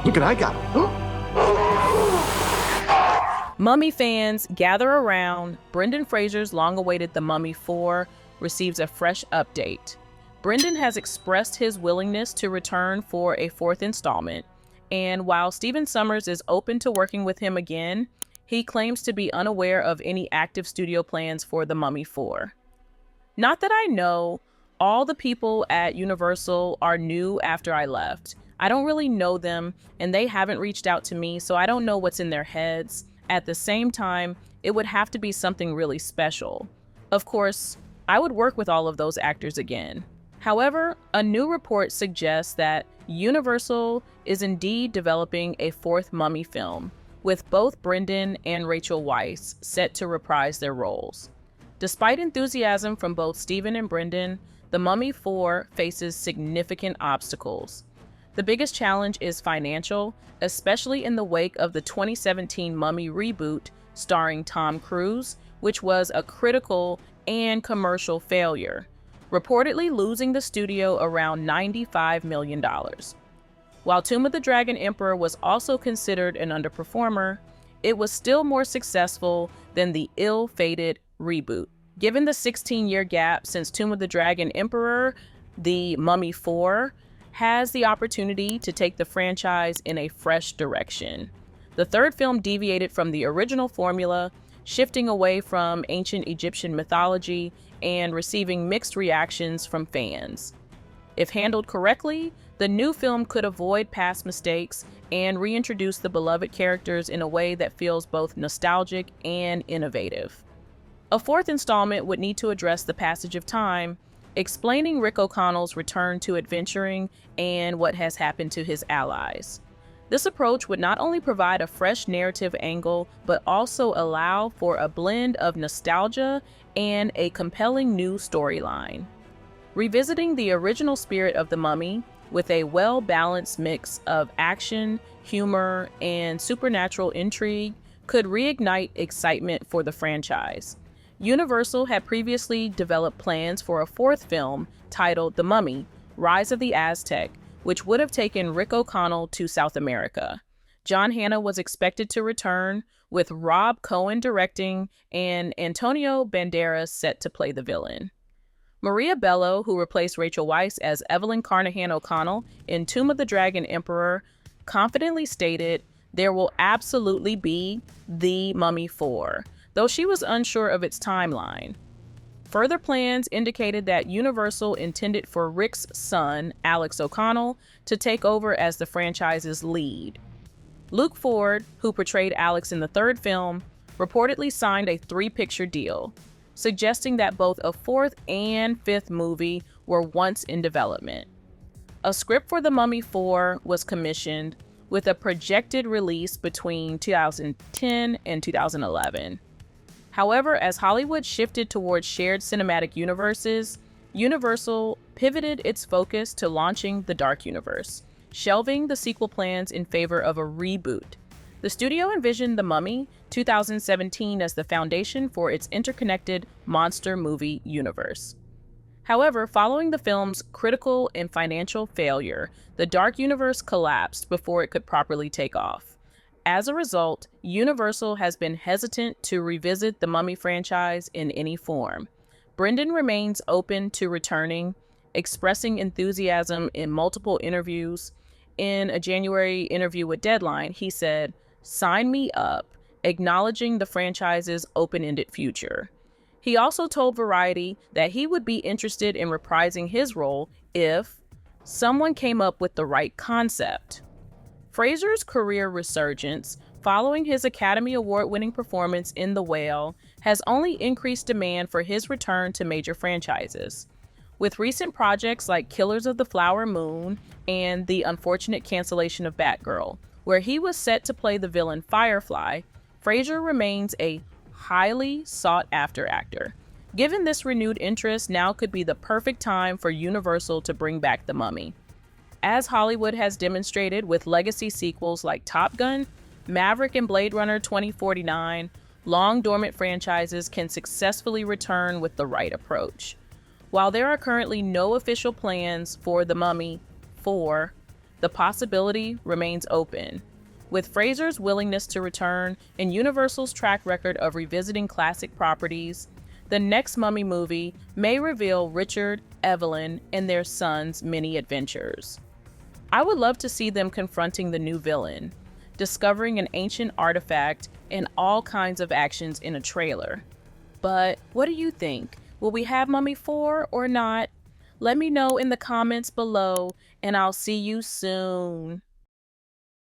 Look at I got it. Mummy fans gather around. Brendan Fraser's long-awaited The Mummy 4 receives a fresh update. Brendan has expressed his willingness to return for a fourth installment, and while Stephen Sommers is open to working with him again, he claims to be unaware of any active studio plans for The Mummy 4. Not that I know, all the people at Universal are new after I left. I don't really know them, and they haven't reached out to me, so I don't know what's in their heads. At the same time, it would have to be something really special. Of course, I would work with all of those actors again. However, a new report suggests that Universal is indeed developing a fourth Mummy film, with both Brendan and Rachel Weisz set to reprise their roles. Despite enthusiasm from both Stephen and Brendan, The Mummy 4 faces significant obstacles. The biggest challenge is financial, especially in the wake of the 2017 Mummy reboot starring Tom Cruise, which was a critical and commercial failure, reportedly losing the studio around $95 million. While Tomb of the Dragon Emperor was also considered an underperformer, it was still more successful than the ill-fated reboot. Given the 16-year gap since Tomb of the Dragon Emperor, The Mummy 4 has the opportunity to take the franchise in a fresh direction. The third film deviated from the original formula, shifting away from ancient Egyptian mythology and receiving mixed reactions from fans. If handled correctly, the new film could avoid past mistakes and reintroduce the beloved characters in a way that feels both nostalgic and innovative. A fourth installment would need to address the passage of time, explaining Rick O'Connell's return to adventuring and what has happened to his allies. This approach would not only provide a fresh narrative angle, but also allow for a blend of nostalgia and a compelling new storyline. Revisiting the original spirit of The Mummy with a well-balanced mix of action, humor, and supernatural intrigue could reignite excitement for the franchise. Universal had previously developed plans for a fourth film titled The Mummy: Rise of the Aztec, which would have taken Rick O'Connell to South America. John Hannah was expected to return, with Rob Cohen directing and Antonio Banderas set to play the villain. Maria Bello, who replaced Rachel Weisz as Evelyn Carnahan O'Connell in Tomb of the Dragon Emperor, confidently stated, "There will absolutely be The Mummy 4, though she was unsure of its timeline." Further plans indicated that Universal intended for Rick's son, Alex O'Connell, to take over as the franchise's lead. Luke Ford, who portrayed Alex in the third film, reportedly signed a 3-picture deal, suggesting that both a fourth and fifth movie were once in development. A script for The Mummy 4 was commissioned, with a projected release between 2010 and 2011. However, as Hollywood shifted towards shared cinematic universes, Universal pivoted its focus to launching the Dark Universe, shelving the sequel plans in favor of a reboot. The studio envisioned The Mummy 2017 as the foundation for its interconnected monster movie universe. However, following the film's critical and financial failure, the Dark Universe collapsed before it could properly take off. As a result, Universal has been hesitant to revisit the Mummy franchise in any form. Brendan remains open to returning, expressing enthusiasm in multiple interviews. In a January interview with Deadline, he said, "Sign me up," acknowledging the franchise's open-ended future. He also told Variety that he would be interested in reprising his role if someone came up with the right concept. Fraser's career resurgence, following his Academy Award-winning performance in The Whale, has only increased demand for his return to major franchises. With recent projects like Killers of the Flower Moon and the unfortunate cancellation of Batgirl, where he was set to play the villain Firefly, Fraser remains a highly sought-after actor. Given this renewed interest, now could be the perfect time for Universal to bring back The Mummy. As Hollywood has demonstrated with legacy sequels like Top Gun, Maverick, and Blade Runner 2049, long-dormant franchises can successfully return with the right approach. While there are currently no official plans for The Mummy 4, the possibility remains open. With Fraser's willingness to return and Universal's track record of revisiting classic properties, the next Mummy movie may reveal Richard, Evelyn, and their son's many adventures. I would love to see them confronting the new villain, discovering an ancient artifact, and all kinds of actions in a trailer. But what do you think? Will we have Mummy 4 or not? Let me know in the comments below, and I'll see you soon.